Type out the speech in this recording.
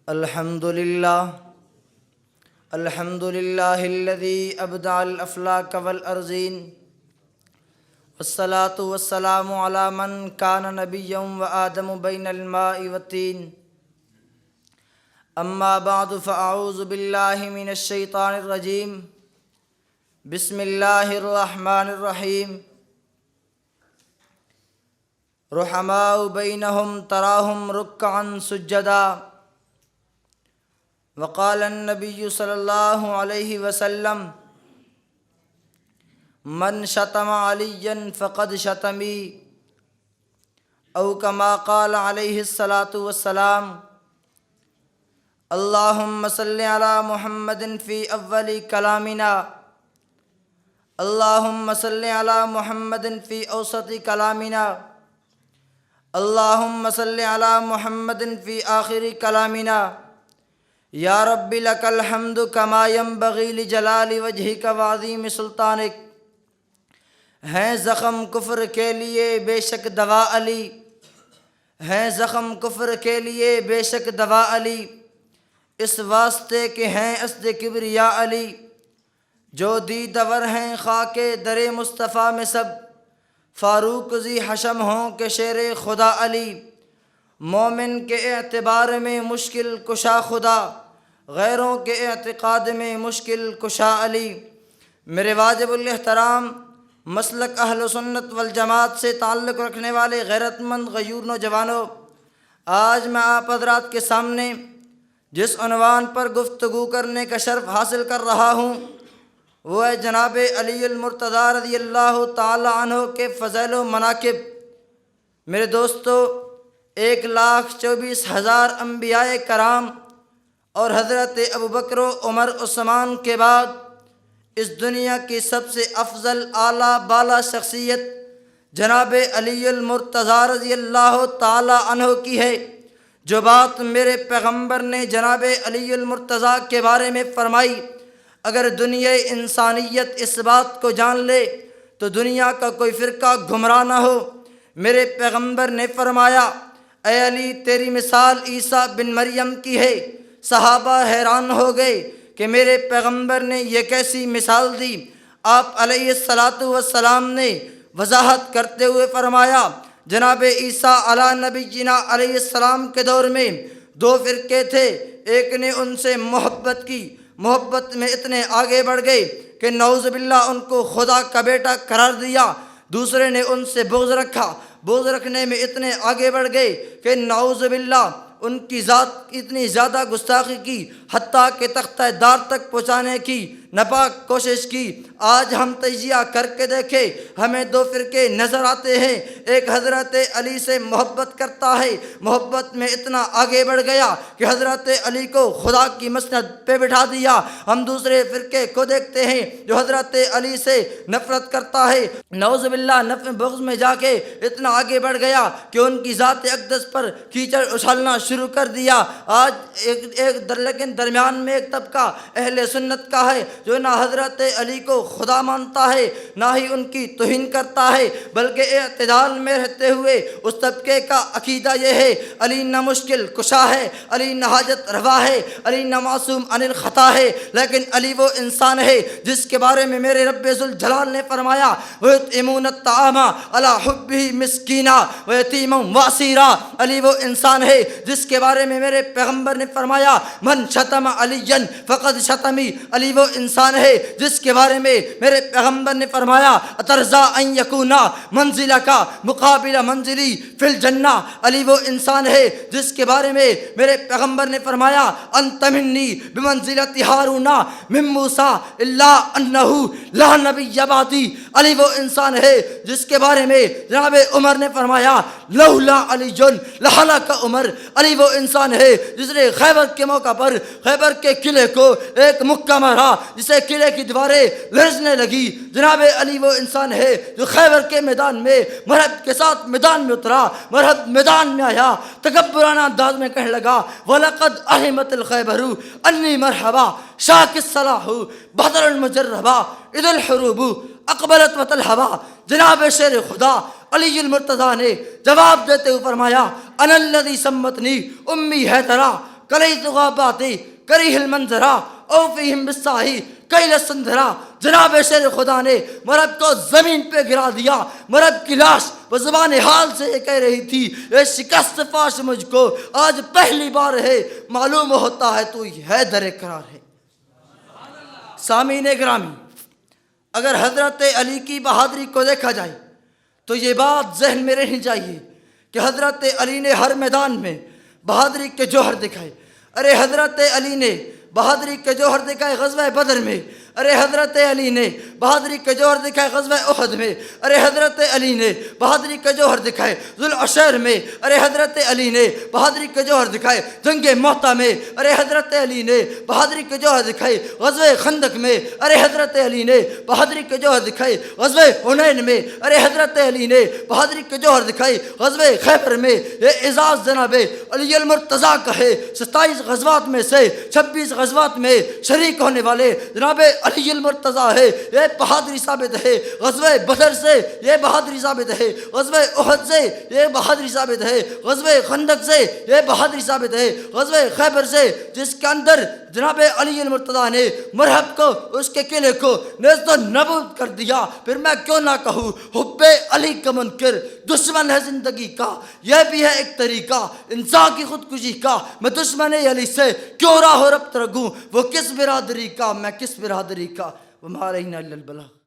الحمد لله الذي أبدع الأفلاك والأرضين والصلاة والسلام على من كان نبيا وآدم بين الماء والطين أما بعد فأعوذ بالله من الشيطان الرجيم بسم الله الرحمن الرحيم رحماء بينهم تراهم ركعا سجدا وقال النبي صلى الله عليه وسلم من شتم عليا فقد شتمي أو كما قال عليه الصلاة والسلام اللهم صل على محمد في أول كلامنا اللهم صل على محمد في أوسط كلامنا اللهم صل على محمد في آخر كلامنا یا رب لک الحمد کما ینبغی لجلال وجہک وعظیم سلطانک۔ ہیں زخم کفر کے لیے بے شک دوا علی، ہیں زخم کفر کے لیے بے شک دوا علی، اس واسطے کہ ہیں اسد کبریا علی۔ جو دیدور ہیں خاک در مصطفیٰ میں سب، فاروق ذی حشم ہوں کہ شیر خدا علی۔ مومن کے اعتبار میں مشکل کشا خدا، غیروں کے اعتقاد میں مشکل کشا علی۔ میرے واجب الاحترام مسلک اہل سنت والجماعت سے تعلق رکھنے والے غیرت مند غیور نوجوانوں، آج میں آپ حضرات کے سامنے جس عنوان پر گفتگو کرنے کا شرف حاصل کر رہا ہوں وہ ہے جناب علی المرتضیٰ رضی اللہ تعالی عنہ کے فضائل و مناقب۔ میرے دوستو، 1,24,000 انبیاء کرام اور حضرت ابوبکر و عمر عثمان کے بعد اس دنیا کی سب سے افضل اعلیٰ بالا شخصیت جناب علی المرتضیٰ رضی اللہ تعالی عنہ کی ہے۔ جو بات میرے پیغمبر نے جناب علی المرتضیٰ کے بارے میں فرمائی، اگر دنیا انسانیت اس بات کو جان لے تو دنیا کا کوئی فرقہ گمراہ نہ ہو۔ میرے پیغمبر نے فرمایا، اے علی تیری مثال عیسیٰ بن مریم کی ہے۔ صحابہ حیران ہو گئے کہ میرے پیغمبر نے یہ کیسی مثال دی۔ آپ علیہ السلام نے وضاحت کرتے ہوئے فرمایا، جناب عیسیٰ علی نبینا علیہ السلام کے دور میں 2 فرقے تھے، ایک نے ان سے محبت کی، محبت میں اتنے آگے بڑھ گئے کہ نعوذ باللہ ان کو خدا کا بیٹا قرار دیا، دوسرے نے ان سے بغض رکھا، بغض رکھنے میں اتنے آگے بڑھ گئے کہ نعوذ باللہ ان کی ذات اتنی زیادہ گستاخی کی، حتیٰ کہ تختہ دار تک پہنچانے کی ناپاک کوشش کی۔ آج ہم تجزیہ کر کے دیکھیں، ہمیں 2 فرقے نظر آتے ہیں۔ ایک حضرت علی سے محبت کرتا ہے، محبت میں اتنا آگے بڑھ گیا کہ حضرت علی کو خدا کی مسند پہ بٹھا دیا۔ ہم دوسرے فرقے کو دیکھتے ہیں جو حضرت علی سے نفرت کرتا ہے، نعوذ باللہ نفع بغض میں جا کے اتنا آگے بڑھ گیا کہ ان کی ذات اقدس پر کیچڑ اچھالنا شروع کر دیا۔ آج لیکن درمیان میں ایک طبقہ اہل سنت کا ہے جو نہ حضرت علی کو خدا مانتا ہے نہ ہی ان کی توہین کرتا ہے، بلکہ اعتدال میں رہتے ہوئے اس طبقے کا عقیدہ یہ ہے، علی نہ مشکل کشا ہے، علی نہ حاجت روا ہے، علی نہ معصوم عن الخطا ہے، لیکن علی وہ انسان ہے جس کے بارے میں میرے رب ذوالجلال نے فرمایا، وَيُطْعِمُونَ الطَّعَامَ عَلَىٰ حُبِّهِ مِسْكِينًا وَيَتِيمًا وَأَسِيرًا۔ علی وہ انسان ہے جس کے بارے میں میرے پیغمبر نے فرمایا، من شتم علیًا فقد شتمی۔ علی وہ انسان ہے جس کے بارے میں میرے پیغمبر نے فرمایا، اترضا ان یکون منزلک مقابل منزلی فی الجنہ۔ علی وہ انسان ہے جس کے بارے میں میرے پیغمبر نے فرمایا، انت منی بمنزلت ہارون من موسیٰ الا انہ لا نبی بعدی۔ علی وہ انسان ہے جس کے بارے میں جناب عمر نے فرمایا، لولا علی لہلک عمر۔ علی وہ انسان ہے جس نے خیبر کے موقع پر خیبر کے قلعے کو ایک مکہ مارا جسے قلعے کی دیواریں لرزنے لگی۔ جناب علی وہ انسان ہے جو خیبر کے میدان میں مرحب کے ساتھ میدان میں اترا، مرحب میدان میں آیا، تکبرانہ انداز میں کہنے لگا، وَلَقَدْ أَحِمَتِ الْخَيْبَرُ أَنِّي مَرْحَبًا شَاكِ الصَّلَاحُ بَدْرَ الْمُجَرَّبَا اِذِ الْحُرُوبُ اقبلت وَتَلْحَبَا۔ جناب شیر خدا علی المرتضیٰ نے جواب دیتے ہوئے فرمایا، انا الذی سمتنی امی حیدرا کلیت غاباتی کریہ المنظرہ او فیہم بالساہی کیل سندھرا. جناب شیر خدا نے مرد کو زمین پہ گرا دیا. مرد کی لاش وہ زبان حال سے یہ کہہ رہی تھی اے شکست فاش مجھ کو آج پہلی بار ہے معلوم ہوتا ہے تو ہے در قرار ہے. سامعین گرامی، اگر حضرت علی کی بہادری کو دیکھا جائے تو یہ بات ذہن میں رہنی چاہیے کہ حضرت علی نے ہر میدان میں بہادری کے جوہر دکھائے. ارے حضرت علی نے بہادری کے جوہر دکھائے غزوہ بدر میں. ارے حضرت علی نے بہادری کے جوہر دکھائے غزوہ احد میں. ارے حضرت علی نے بہادری کے جوہر دکھائے ذوالعشیر میں. ارے حضرت علی نے بہادری کے جوہر دکھائے جنگ مؤتہ میں. ارے حضرت علی نے بہادری کے جوہر دکھائے غزوہ خندق میں. ارے حضرت علی نے بہادری کے جوہر دکھائے غزوہ حنین میں. ارے حضرت علی نے بہادری کے جوہر دکھائے غزوہ خیبر میں. یہ اعزاز جناب علی المرتضیٰ کا ہے. 27 غزوات میں سے 26 غزوات میں شریک ہونے والے جناب علی المرتضیٰ ہے. یہ بہادری ثابت ہے. غزوہ بدر سے یہ بہادری ثابت ہے. غزوہ احد سے یہ بہادری ثابت ہے. غزوہ خندق سے یہ بہادری ثابت ہے. غزوہ خیبر سے جس کے اندر جناب علی المرتضیٰ نے مرحب کو اس کے قلعے کو نیست و نابود کر دیا. پھر میں کیوں نہ کہوں حب علی کا منکر دشمن ہے زندگی کا. یہ بھی ہے ایک طریقہ انسان کی خودکشی کا. میں دشمن علی سے کیوں راہ و ربط رکھوں. وہ کس برادری کا میں کس برادری کا. وما علینا الا البلاغ.